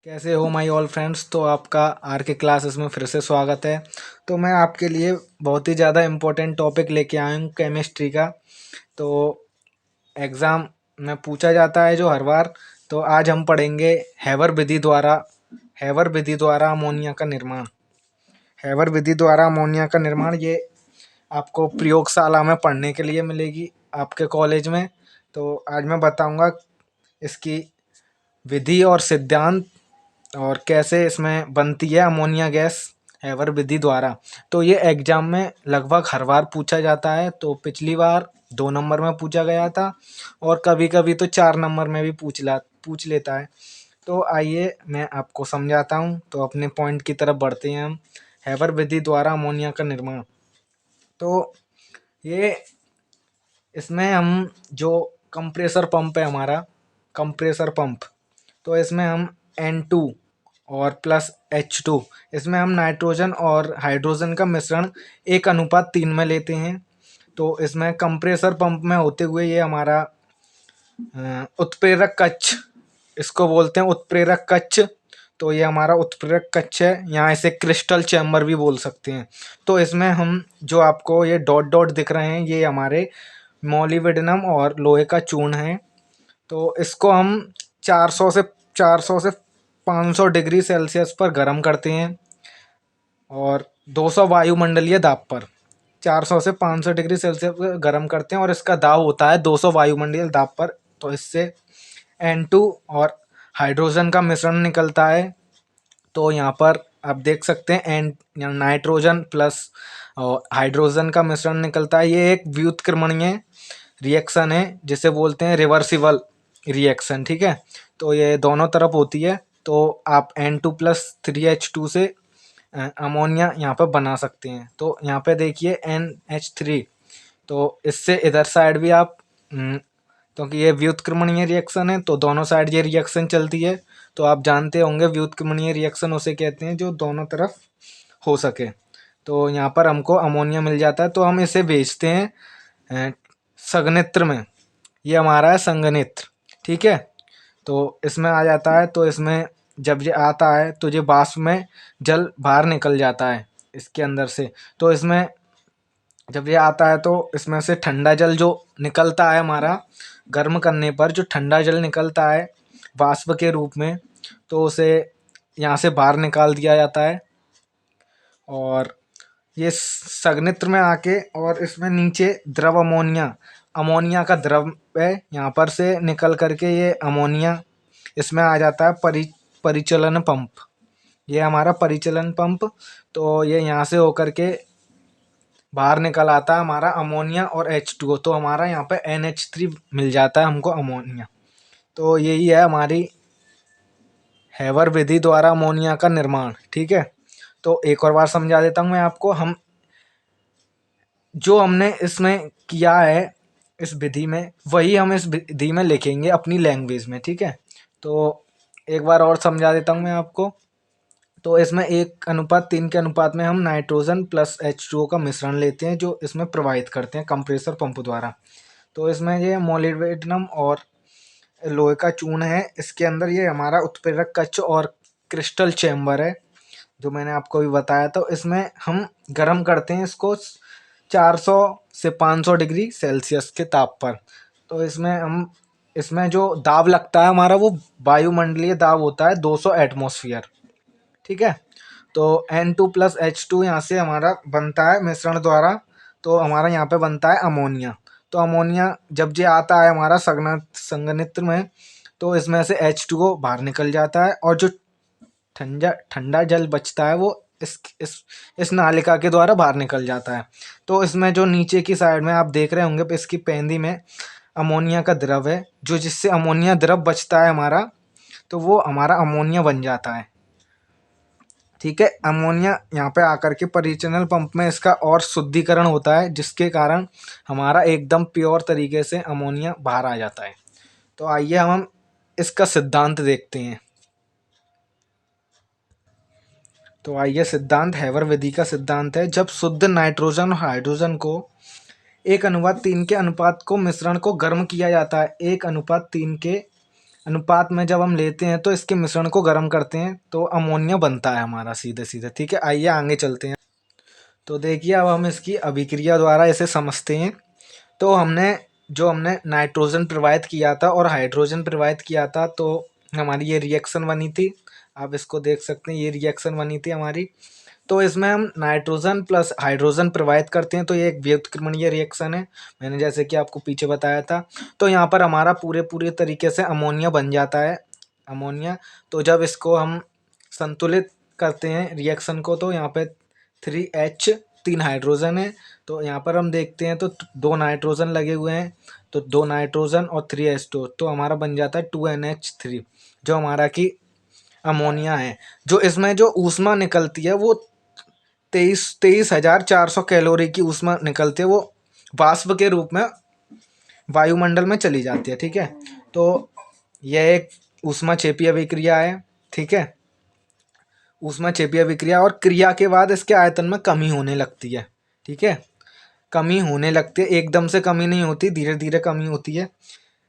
कैसे हो my all friends. तो आपका आर के क्लासेस में फिर से स्वागत है। तो मैं आपके लिए बहुत ही ज़्यादा इम्पोर्टेंट टॉपिक लेके आया हूँ केमिस्ट्री का। तो एग्ज़ाम में पूछा जाता है जो हर बार। तो आज हम पढ़ेंगे हैवर विधि द्वारा अमोनिया का निर्माण। हैवर विधि द्वारा अमोनिया का निर्माण ये आपको प्रयोगशाला में पढ़ने के लिए मिलेगी आपके कॉलेज में। तो आज मैं बताऊंगा इसकी विधि और सिद्धांत और कैसे इसमें बनती है अमोनिया गैस हैवर विधि द्वारा। तो ये एग्जाम में लगभग हर बार पूछा जाता है। तो पिछली बार 2 नंबर में पूछा गया था और कभी कभी तो 4 नंबर में भी पूछ लेता है। तो आइए मैं आपको समझाता हूँ। तो अपने पॉइंट की तरफ बढ़ते हैं हम। हैवर विधि द्वारा अमोनिया का निर्माण। तो ये इसमें हम जो कंप्रेसर पंप है हमारा कंप्रेसर पंप। तो इसमें हम N2 और प्लस H2 इसमें हम नाइट्रोजन और हाइड्रोजन का मिश्रण 1:3 में लेते हैं। तो इसमें कंप्रेसर पंप में होते हुए ये हमारा उत्प्रेरक कक्ष इसको बोलते हैं उत्प्रेरक कक्ष। तो ये हमारा उत्प्रेरक कक्ष है, यहाँ इसे क्रिस्टल चैम्बर भी बोल सकते हैं। तो इसमें हम जो आपको ये डॉट डॉट दिख रहे हैं ये हमारे मोलिब्डेनम और लोहे का चूर्ण है। तो इसको हम 400 से 500 डिग्री सेल्सियस पर गर्म करते हैं और 200 वायुमंडलीय दाब पर 400 से 500 डिग्री सेल्सियस पर गर्म करते हैं और इसका दाब होता है 200 वायुमंडलीय दाब पर। तो इससे N2 और हाइड्रोजन का मिश्रण निकलता है। तो यहाँ पर आप देख सकते हैं एन नाइट्रोजन प्लस हाइड्रोजन का मिश्रण निकलता है। ये एक व्युत्क्रमणीय रिएक्शन है जिसे बोलते हैं रिवर्सिबल रिएक्शन। ठीक है, तो ये दोनों तरफ होती है। तो आप N2+3H2 से अमोनिया यहाँ पर बना सकते हैं। तो यहाँ पे देखिए NH3। तो इससे इधर साइड भी आप क्योंकि ये व्युत्क्रमणीय रिएक्शन है तो दोनों साइड ये रिएक्शन चलती है। तो आप जानते होंगे व्युत्क्रमणीय रिएक्शन उसे कहते हैं जो दोनों तरफ हो सके। तो यहाँ पर हमको अमोनिया मिल जाता है। तो हम इसे बेचते हैं संघनित्र में। ये हमारा है संघनित्र। ठीक है, तो इसमें आ जाता है। तो इसमें जब ये आता है तो ये वाष्प में जल बाहर निकल जाता है इसके अंदर से। तो इसमें जब ये आता है तो इसमें से ठंडा जल जो निकलता है हमारा गर्म करने पर जो ठंडा जल निकलता है वाष्प के रूप में, तो उसे यहाँ से बाहर निकाल दिया जाता है। और ये संघनित्र में आके और इसमें नीचे द्रव अमोनिया अमोनिया का द्रव है यहाँ पर से निकल करके ये अमोनिया इसमें आ जाता है परिचलन पंप। ये हमारा परिचलन पंप। तो ये यहाँ से होकर के बाहर निकल आता है हमारा अमोनिया और H2O। तो हमारा यहाँ पे NH3 मिल जाता है हमको अमोनिया। तो यही है हमारी हैवर विधि द्वारा अमोनिया का निर्माण। ठीक है, तो एक और बार समझा देता हूँ मैं आपको। हम जो हमने इसमें किया है इस विधि में वही हम इस विधि में लिखेंगे अपनी लैंग्वेज में। ठीक है, तो एक बार और समझा देता हूँ मैं आपको। तो इसमें 1:3 के अनुपात में हम नाइट्रोजन प्लस H2O का मिश्रण लेते हैं जो इसमें प्रवाहित करते हैं कंप्रेसर पंप द्वारा। तो इसमें ये मोलिब्डेनम और लोहे का चूर्ण है। इसके अंदर ये हमारा उत्प्रेरक कक्ष और क्रिस्टल चैम्बर है जो मैंने आपको भी बताया। तो इसमें हम गर्म करते हैं इसको 400 से 500 डिग्री सेल्सियस के ताप पर। तो इसमें जो दाब लगता है हमारा वो वायुमंडलीय दाब होता है 200 एटमॉस्फेयर। ठीक है, तो N2+H2 यहाँ से हमारा बनता है मिश्रण द्वारा। तो हमारा यहाँ पे बनता है अमोनिया। तो अमोनिया जब ये आता है हमारा संघनित्र में तो इसमें से H2O बाहर निकल जाता है और जो ठंडा ठंडा जल बचता है वो इस नालिका के द्वारा बाहर निकल जाता है। तो इसमें जो नीचे की साइड में आप देख रहे होंगे इसकी पेंदी में अमोनिया का द्रव है जो जिससे अमोनिया द्रव बचता है हमारा। तो वो हमारा अमोनिया बन जाता है। ठीक है, अमोनिया यहाँ पे आकर के परिचलन पंप में इसका और शुद्धिकरण होता है जिसके कारण हमारा एकदम प्योर तरीके से अमोनिया बाहर आ जाता है। तो आइए हम इसका सिद्धांत देखते हैं। तो आइए सिद्धांत हैवर विधि का सिद्धांत है जब शुद्ध नाइट्रोजन और हाइड्रोजन को 1:3 के अनुपात को मिश्रण को गर्म किया जाता है 1:3 के अनुपात में जब हम लेते हैं तो इसके मिश्रण को गर्म करते हैं तो अमोनिया बनता है हमारा सीधे सीधे। ठीक है, आइए आगे चलते हैं। तो देखिए अब हम इसकी अभिक्रिया द्वारा इसे समझते हैं। तो हमने नाइट्रोजन प्रवाहित किया था और हाइड्रोजन प्रवाहित किया था, तो हमारी ये रिएक्शन बनी थी। आप इसको देख सकते हैं, ये रिएक्शन बनी थी हमारी। तो इसमें हम नाइट्रोजन प्लस हाइड्रोजन प्रवाहित करते हैं तो ये एक व्युत्क्रमणीय रिएक्शन है, मैंने जैसे कि आपको पीछे बताया था। तो यहाँ पर हमारा पूरे पूरे तरीके से अमोनिया बन जाता है, अमोनिया। तो जब इसको हम संतुलित करते हैं रिएक्शन को, तो यहाँ पे 3H 3 हाइड्रोजन है। तो यहाँ पर हम देखते हैं तो 2 नाइट्रोजन लगे हुए हैं, तो 2 नाइट्रोजन और 3H2, तो हमारा बन जाता है 2NH3, जो हमारा की अमोनिया है। जो इसमें जो ऊष्मा निकलती है वो 23,400 कैलोरी की ऊष्मा निकलती है, वो वाष्प के रूप में वायुमंडल में चली जाती है। ठीक है, तो यह एक ऊष्मा क्षेपीय अभिक्रिया है। ठीक है, ऊष्मा क्षेपीय अभिक्रिया, और क्रिया के बाद इसके आयतन में कमी होने लगती है। ठीक है, कमी होने लगती है, एकदम से कमी नहीं होती, धीरे धीरे कमी होती है।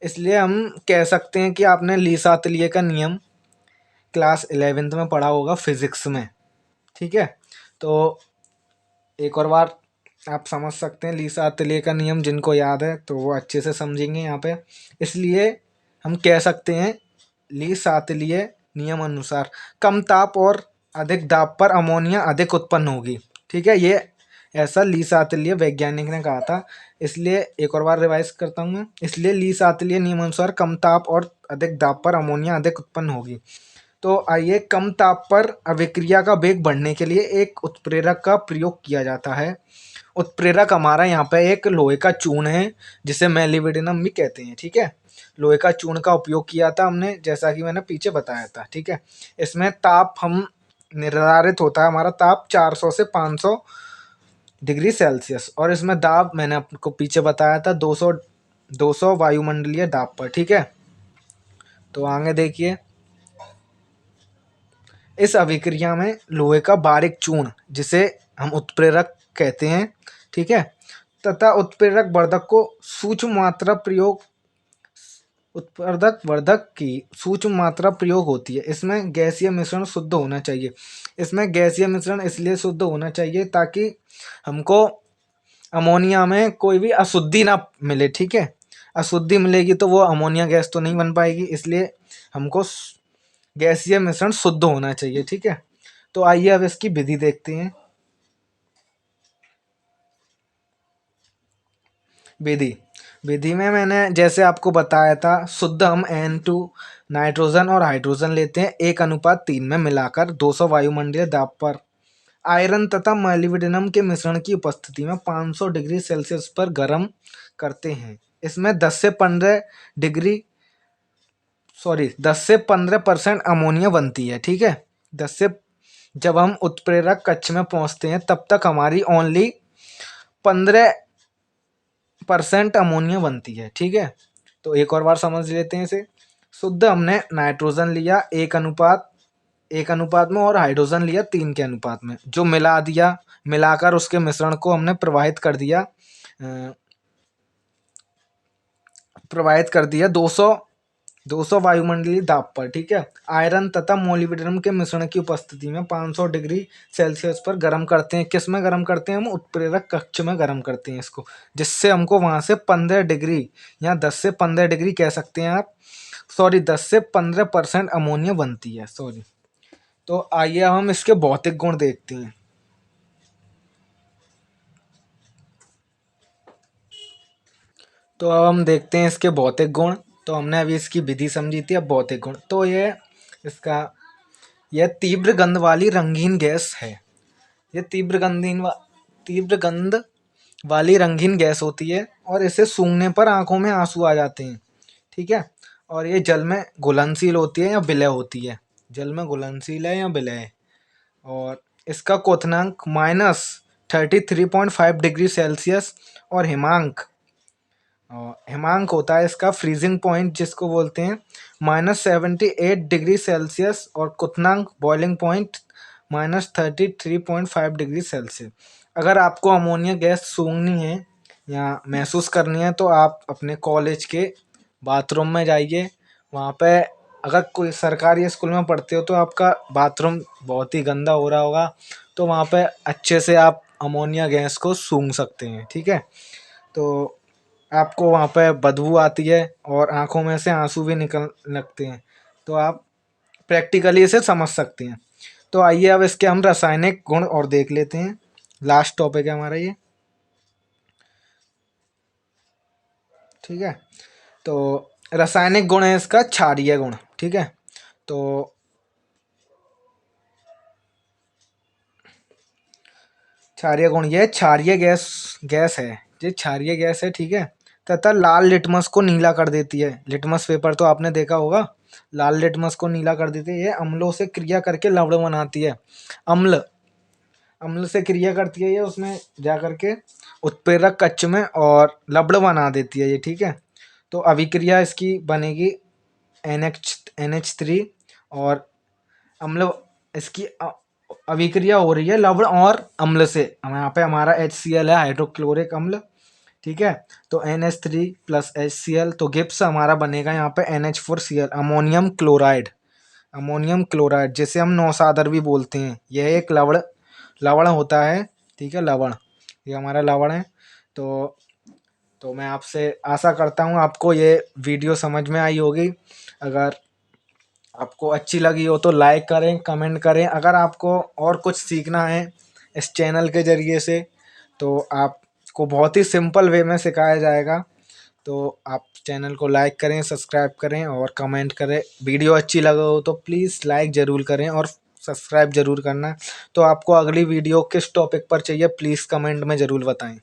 इसलिए हम कह सकते हैं कि आपने ली-सातलिए का नियम क्लास 11th में पढ़ा होगा फिजिक्स में। ठीक है, तो एक और बार आप समझ सकते हैं ली-सातलिए का नियम, जिनको याद है तो वो अच्छे से समझेंगे यहाँ पे। इसलिए हम कह सकते हैं ली-सातलिए नियम अनुसार कम ताप और अधिक दाब पर अमोनिया अधिक उत्पन्न होगी। ठीक है, ये ऐसा ली-सातलिए वैज्ञानिक ने कहा था। इसलिए एक और बार रिवाइज करता हूँ मैं। इसलिए ली-सातलिए नियम अनुसार कम ताप और अधिक दाब पर अमोनिया अधिक उत्पन्न होगी। तो आइए, कम ताप पर अभिक्रिया का वेग बढ़ने के लिए एक उत्प्रेरक का प्रयोग किया जाता है। उत्प्रेरक हमारा यहाँ पे एक लोहे का चूर्ण है, जिसे मेलिविडिनम भी कहते हैं। ठीक है, लोहे का चूर्ण का उपयोग किया था हमने, जैसा कि मैंने पीछे बताया था। ठीक है, इसमें ताप हम निर्धारित होता है हमारा ताप 400 से 500 डिग्री सेल्सियस, और इसमें दाब मैंने आपको पीछे बताया था 200 वायुमंडलीय दाब पर। ठीक है, तो आगे देखिए, इस अभिक्रिया में लोहे का बारीक चूर्ण, जिसे हम उत्प्रेरक कहते हैं, ठीक है, तथा उत्प्रेरक वर्धक को सूक्ष्म मात्रा प्रयोग उत्प्रेरक वर्धक की सूक्ष्म मात्रा प्रयोग होती है। इसमें गैसीय मिश्रण शुद्ध होना चाहिए। इसमें गैसीय मिश्रण इसलिए शुद्ध होना चाहिए ताकि हमको अमोनिया में कोई भी अशुद्धि ना मिले। ठीक है, अशुद्धि मिलेगी तो वो अमोनिया गैस तो नहीं बन पाएगी, इसलिए हमको गैसीय मिश्रण शुद्ध होना चाहिए। ठीक है, तो आइए अब इसकी विधि देखते हैं। विधि विधि में मैंने जैसे आपको बताया था, शुद्ध हम N2 नाइट्रोजन और हाइड्रोजन लेते हैं 1:3 में मिलाकर 200 वायुमंडलीय दाब पर आयरन तथा मोलिब्डेनम के मिश्रण की उपस्थिति में 500 डिग्री सेल्सियस पर गर्म करते हैं। इसमें 10 से 15% अमोनिया बनती है। ठीक है, 10 से जब हम उत्प्रेरक कक्ष में पहुंचते हैं तब तक हमारी ओनली 15% अमोनिया बनती है। ठीक है, तो एक और बार समझ लेते हैं इसे। शुद्ध हमने नाइट्रोजन लिया एक अनुपात में, और हाइड्रोजन लिया 3 के अनुपात में, जो मिलाकर उसके मिश्रण को हमने प्रवाहित कर दिया 200 वायुमंडलीय दाब पर। ठीक है, आयरन तथा मोलिब्डेनम के मिश्रण की उपस्थिति में 500 डिग्री सेल्सियस पर गर्म करते हैं। किस में गर्म करते हैं? हम उत्प्रेरक कक्ष में गर्म करते हैं इसको, जिससे हमको वहां से 15 डिग्री या 10 से 15 डिग्री कह सकते हैं आप, 10 से 15% अमोनिया बनती है। तो आइए अब हम इसके भौतिक गुण देखते हैं। तो अब हम देखते हैं इसके भौतिक गुण। तो हमने अभी इसकी विधि समझी थी, अब भौतिक गुण। तो इसका यह तीव्र गंध वाली रंगीन गैस है। ये तीव्र गंध वाली रंगीन गैस होती है, और इसे सूंघने पर आंखों में आंसू आ जाते हैं। ठीक है, और ये जल में घुलनशील होती है या विलय होती है। जल में घुलनशील है या विलय है। और इसका क्वथनांक -33.5 डिग्री सेल्सियस, और हिमांक होता है इसका फ्रीजिंग पॉइंट जिसको बोलते हैं -78 डिग्री सेल्सियस, और क्वथनांक बॉइलिंग पॉइंट -33.5 डिग्री सेल्सियस। अगर आपको अमोनिया गैस सूंघनी है या महसूस करनी है तो आप अपने कॉलेज के बाथरूम में जाइए, वहाँ पे अगर कोई सरकारी स्कूल में पढ़ते हो तो आपका बाथरूम बहुत ही गंदा हो रहा होगा, तो वहाँ पे अच्छे से आप अमोनिया गैस को सूंघ सकते हैं, ठीक है। तो आपको वहाँ पे बदबू आती है और आंखों में से आंसू भी निकल लगते हैं, तो आप प्रैक्टिकली इसे समझ सकते हैं। तो आइए अब इसके हम रासायनिक गुण और देख लेते हैं। लास्ट टॉपिक है हमारा ये, ठीक है। तो रासायनिक गुण है इसका क्षारीय गुण, ठीक है। तो क्षारीय गुण, ये क्षारीय गैस गैस है, ये क्षारीय गैस है, ठीक है। तथा लाल लिटमस को नीला कर देती है। लिटमस पेपर तो आपने देखा होगा, लाल लिटमस को नीला कर देती है। ये अम्लों से क्रिया करके लवण बनाती है। अम्ल अम्ल से क्रिया करती है ये, उसमें जा करके उत्प्रेरक कक्ष में और लवण बना देती है ये, ठीक है। तो अभिक्रिया इसकी बनेगी NH3 और अम्ल, इसकी अभिक्रिया हो रही है लवण और अम्ल से। हम यहाँ पे हमारा HCl है, हाइड्रोक्लोरिक अम्ल, ठीक है। तो NH3 प्लस HCl, तो गिब्स हमारा बनेगा यहाँ पे NH4Cl, ammonium chloride. Ammonium chloride जिसे हम नौसादर भी बोलते हैं, यह एक लवण लवण होता है, ठीक है, लवण, ये हमारा लवण है। तो मैं आपसे आशा करता हूँ आपको ये वीडियो समझ में आई होगी। अगर आपको अच्छी लगी हो तो लाइक करें, कमेंट करें। अगर आपको और कुछ सीखना है इस चैनल के ज़रिए से, तो आपको बहुत ही सिंपल वे में सिखाया जाएगा। तो आप चैनल को लाइक करें, सब्सक्राइब करें और कमेंट करें। वीडियो अच्छी लगे हो तो प्लीज़ लाइक ज़रूर करें और सब्सक्राइब ज़रूर करना। तो आपको अगली वीडियो किस टॉपिक पर चाहिए प्लीज़ कमेंट में ज़रूर बताएं।